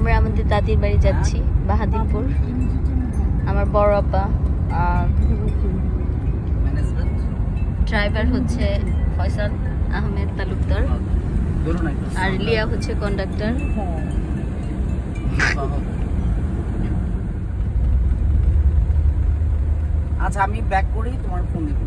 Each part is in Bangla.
আমরা আমাদের দাদির বাড়ি যাচ্ছি বাহাদুরপুর। আমার বড় আপা, ড্রাইভার হচ্ছে ফয়সাল আহমেদ তালুকদার, আর লিয়া হচ্ছে কন্ডাক্টর। আচ্ছা আমি ব্যাক করি, তোমার ফোন দিব।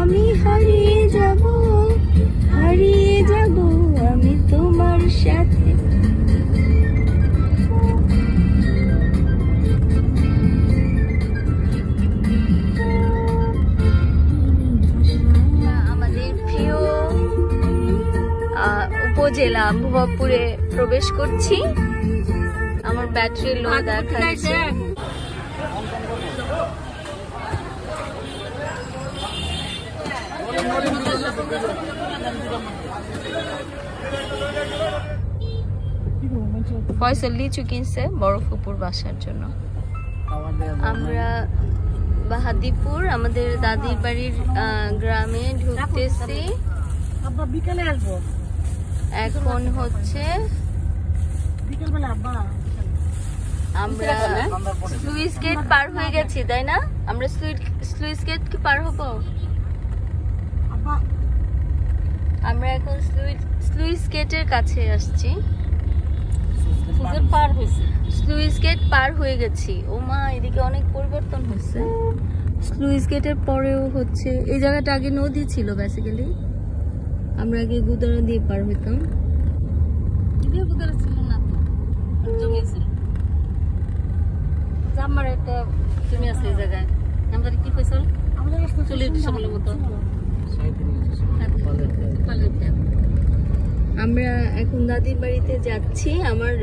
আমি হারিয়ে যাব আমি তোমার সাথে। আমাদের প্রিয় উপজেলা ভবাপুরে প্রবেশ করছি। আমার ব্যাটারি লো দেখাচ্ছে। ফয়সাল লিচু কিনছে বড় ফুপুর বাসার জন্য। আমরা বাহাদুরপুর আমাদের দাদির বাড়ির গ্রামে ঢুকতেছি। বিকালে আসবো। এখন হচ্ছে আমরা স্লুইস গেট পার হয়ে গেছি, তাই না? আমরা স্লুইস গেট কি পার হবো? আমরা এখন স্লুইস গেটের কাছে আসছি। স্লুইস গেট পার হয়ে গেছি। ও মা, এদিকে অনেক পরিবর্তন হচ্ছে। স্লুইস গেটের পরেও হচ্ছে এই জায়গাটা আগে নদী ছিল বেসিক্যালি। আমরা আগে গুদারা দিয়ে পার হইতাম। গুদারা ছিল না তো, জমি ছিল। আমার একটা জমি আছে এই জায়গায়। আমাদের কি ফসল? আমাদের 40 সালের মতো। আমরা এখন দাদির বাড়িতে যাচ্ছি। আমার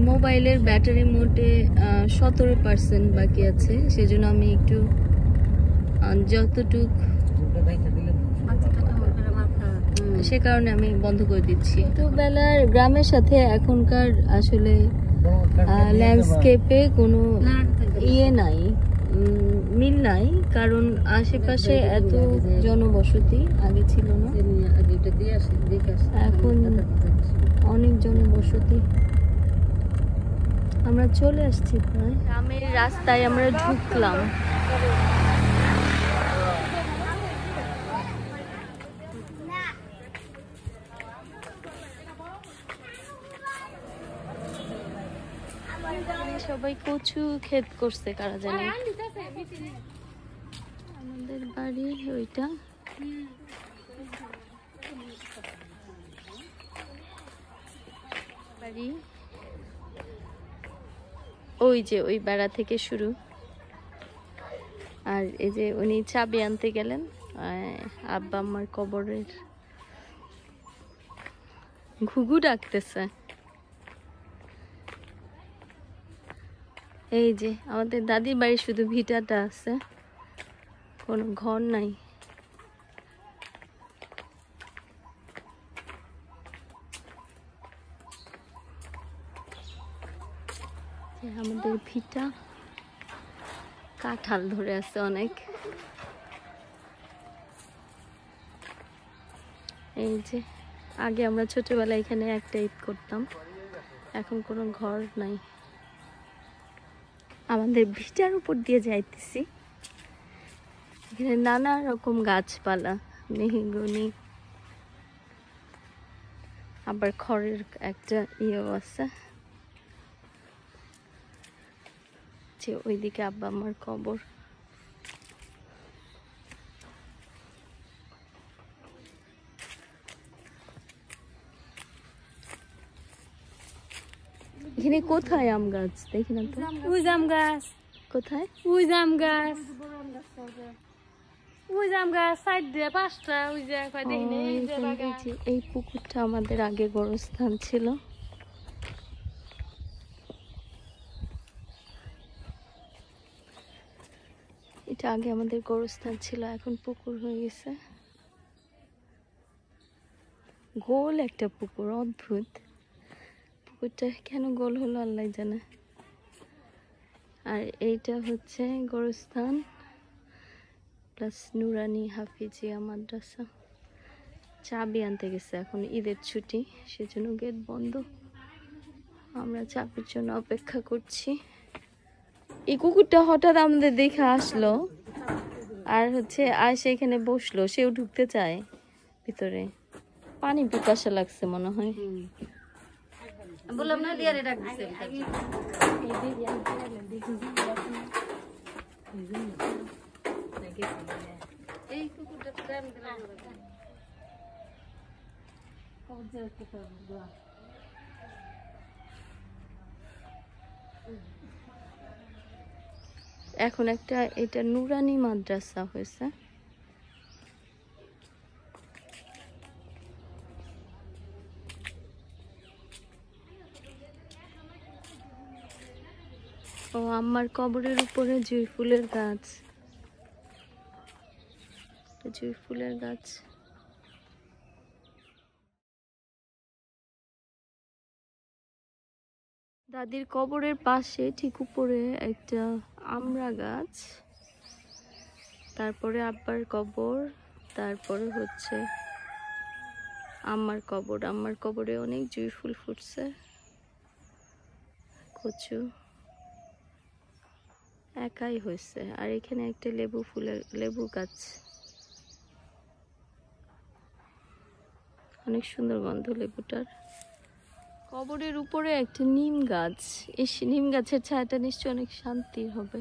মোবাইলের ব্যাটারি মোটে 17% বাকি আছে, সেজন্য আমি একটু যতটুক সে কারণে আমি বন্ধ করে দিচ্ছি। ছোটবেলার গ্রামের সাথে এখনকার আসলে ল্যান্ডস্কেপে কোনো ইয়ে নাই, মিল নাই, কারণ আশেপাশে এত জনবসতি আগে ছিল না। এখন অনেক জনবসতি। আমরা চলে আসছি প্রায় গ্রামের রাস্তায় আমরা ঢুকলাম। সবাই কচু ক্ষেত করছে, কারা জানে। আমাদের বাড়ি ওইটা। বাড়ি ওই যে ওই বেড়া থেকে শুরু। আর এই যে উনি চাবি আনতে গেলেন আব্বা আম্মার কবরের। ঘুঘু ডাকতেছে। এই যে আমাদের দাদির বাড়ি, শুধু ভিটাটা আছে, কোনো ঘর নাই। আমাদের ভিটা কাঁঠাল ধরে আছে অনেক। এই যে আগে আমরা ছোটবেলায় এখানে একটা ঈদ করতাম, এখন কোনো ঘর নাই। আমাদের ভিটার উপর দিয়ে যাইতেছি। এখানে নানা রকম গাছপালা, মেহগনি, আবার খড়ের একটা ইয়েও আছে। যে ওইদিকে আব্বা আমার কবর। এখানে কোথায় আম গাছ দেখি না তো। ওই জাম গাছ, কোথায়? ওই জাম গাছ, ওই জাম গাছ সাইড দিয়ে 5টা, ওই যে কয় দেখি না, এই যে বাগান। এই পুকুরটা আমাদের আগে গোরস্থান ছিল। এটা আগে আমাদের গোরস্থান ছিল, এখন পুকুর হয়ে গেছে। গোল একটা পুকুর, অদ্ভুত। পুকুরটা কেন গোল হলো আল্লাহ জানে। আর এইটা হচ্ছে গোরস্থান প্লাস নুরানি হাফিজিয়া মাদ্রাসা। চাবি আনতে গেছে, এখন ঈদের ছুটি, সেজন্য গেট বন্ধ। আমরা চাবির জন্য অপেক্ষা করছি। এই কুকুরটা হঠাৎ আমাদের দেখে আসলো আর হচ্ছে আয়সা এখানে বসলো, সেও ঢুকতে চায় ভিতরে। পানি পিপাসা লাগছে মনে হয়। বললাম না লিয়ারে ডাক দিছে। এই কুকুরটা তো গান দিলাম। এখন একটা এটা নুরানি মাদ্রাসা হয়েছে। ও আমার কবরের উপরে জুঁই ফুলের গাছ, জুঁই ফুলের গাছ। দাদির কবরের পাশে ঠিক উপরে একটা আমড়া গাছ, তারপরে আব্বার কবর, তারপরে হচ্ছে আমার কবর। আমার কবরে অনেক জুঁই ফুল ফুটছে, কচু একাই হয়েছে। আর এখানে একটা লেবু গাছ, অনেক সুন্দর গন্ধ লেবুটার। কবরের উপরে একটা নিম গাছ, এই নিম গাছের ছায়াটা নিশ্চয় অনেক শান্তির হবে।